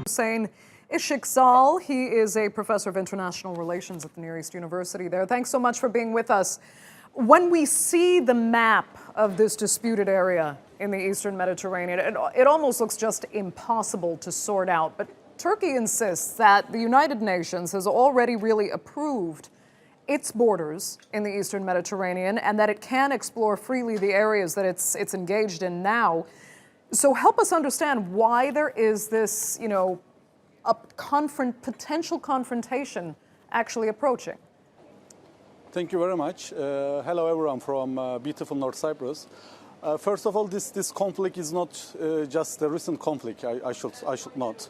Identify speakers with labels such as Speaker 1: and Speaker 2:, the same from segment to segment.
Speaker 1: Huseyin Isiksal. He is a professor of international relations at the Near East University there. Thanks so much for being with us. When we see the map of this disputed area in the Eastern Mediterranean, it almost looks just impossible to sort out. But Turkey insists that the United Nations has already really approved its borders in the Eastern Mediterranean and that it can explore freely the areas that it's engaged in now. So help us understand why there is this, a potential confrontation actually approaching.
Speaker 2: Thank you very much. Hello everyone from beautiful North Cyprus. First of all, this conflict is not just a recent conflict, I should note.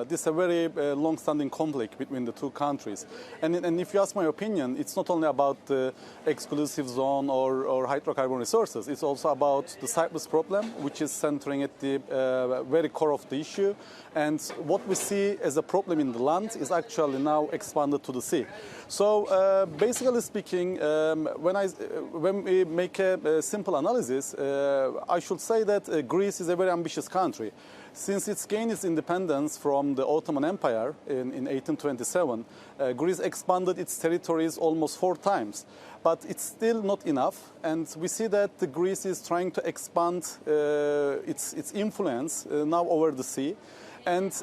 Speaker 2: This is a very long-standing conflict between the two countries. And if you ask my opinion, it's not only about the exclusive zone or hydrocarbon resources, it's also about the Cyprus problem, which is centering at the very core of the issue. And what we see as a problem in the land is actually now expanded to the sea. So basically speaking, when we make a simple analysis, I should say that Greece is a very ambitious country. Since its gained its independence from the Ottoman Empire in 1827, Greece expanded its territories almost 4 times. But it's still not enough, and we see that Greece is trying to expand its influence now over the sea. And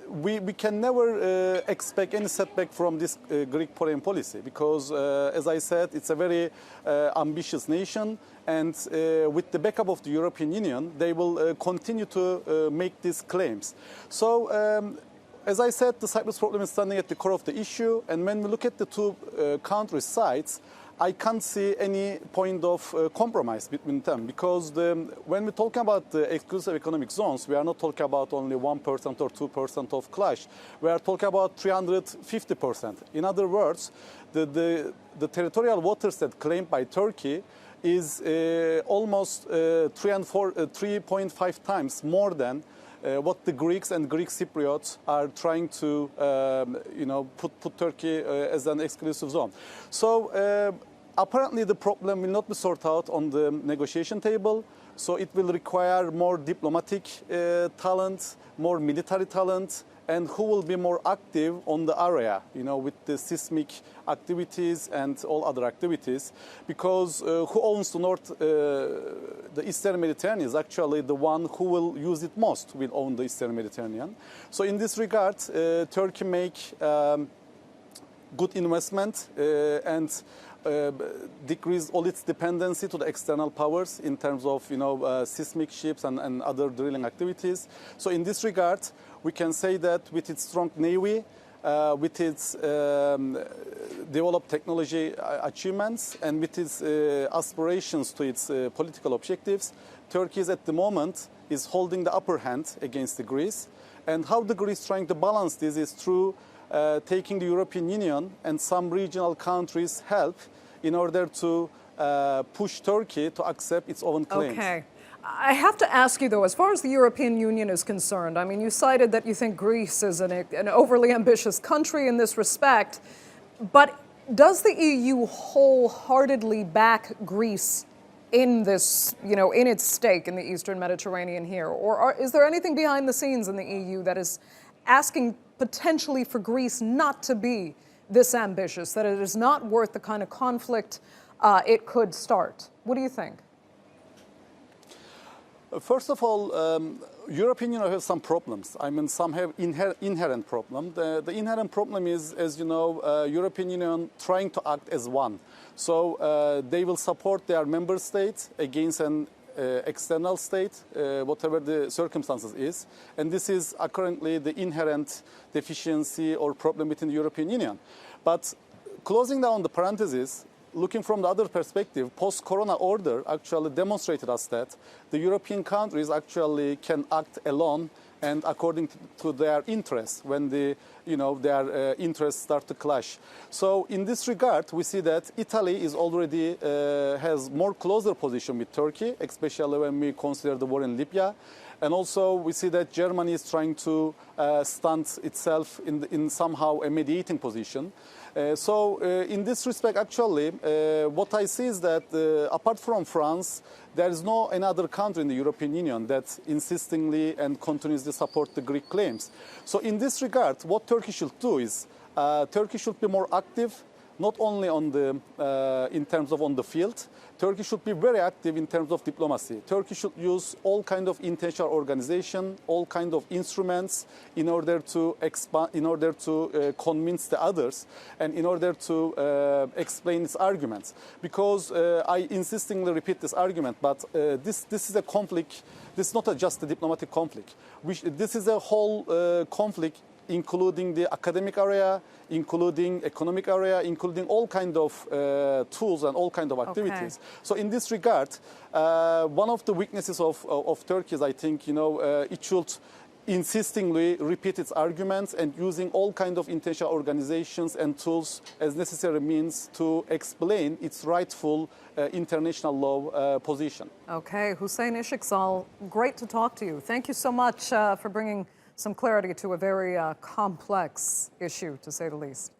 Speaker 2: we can never expect any setback from this Greek foreign policy because, as I said, it's a very ambitious nation. And with the backup of the European Union, they will continue to make these claims. So, as I said, the Cyprus problem is standing at the core of the issue. And when we look at the two countries' sides, I can't see any point of compromise between them because when we're talking about the exclusive economic zones, we are not talking about only 1% or 2% of clash. We are talking about 350%. In other words, the territorial waters that claimed by Turkey is almost 3.5 times more than what the Greeks and Greek Cypriots are trying to, put Turkey as an exclusive zone. So apparently the problem will not be sorted out on the negotiation table. So it will require more diplomatic talent, more military talent, and who will be more active on the area, with the seismic activities and all other activities. Because who owns the the Eastern Mediterranean is actually the one who will use it most, will own the Eastern Mediterranean. So in this regard, Turkey make good investment and decrease all its dependency to the external powers in terms of seismic ships and other drilling activities. So in this regard, we can say that with its strong navy, with its developed technology achievements, and with its aspirations to its political objectives, Turkey is at the moment is holding the upper hand against the Greece. And how the Greece is trying to balance this is through taking the European Union and some regional countries' help in order to push Turkey to accept its own claims.
Speaker 1: Okay. I have to ask you, though, as far as the European Union is concerned, I mean, you cited that you think Greece is an overly ambitious country in this respect, but does the EU wholeheartedly back Greece in this, in its stake in the Eastern Mediterranean here? Or is there anything behind the scenes in the EU that is asking potentially for Greece not to be this ambitious, that it is not worth the kind of conflict it could start? What do you think?
Speaker 2: First of all, European Union has some problems. I mean, some have inherent problem. The inherent problem is, as you know, European Union trying to act as one. So they will support their member states against an external state, whatever the circumstances is. And this is currently the inherent deficiency or problem within the European Union. But closing down the parentheses, looking from the other perspective, post-corona order actually demonstrated us that the European countries actually can act alone and according to their interests when their interests start to clash. So in this regard, we see that Italy is already has more closer position with Turkey, especially when we consider the war in Libya. And also we see that Germany is trying to stand itself in somehow a mediating position. In this respect, actually, what I see is that apart from France, there is no another country in the European Union that insistingly and continuously support the Greek claims. So in this regard, what Turkey should do is Turkey should be more active, not only on the, in terms of on the field. Turkey should be very active in terms of diplomacy. Turkey should use all kind of international organization, all kind of instruments in order to expand, in order to convince the others, and in order to explain its arguments. Because I insistingly repeat this argument, but this is a conflict. This is not just a diplomatic conflict. This is a whole conflict, including the academic area, including economic area, including all kind of tools and all kind of activities.
Speaker 1: Okay.
Speaker 2: So in this regard, one of the weaknesses of Turkey is, I think, it should insistingly repeat its arguments and using all kind of international organizations and tools as necessary means to explain its rightful international law position.
Speaker 1: Okay, Huseyin Isiksal, great to talk to you. Thank you so much for bringing some clarity to a very complex issue, to say the least.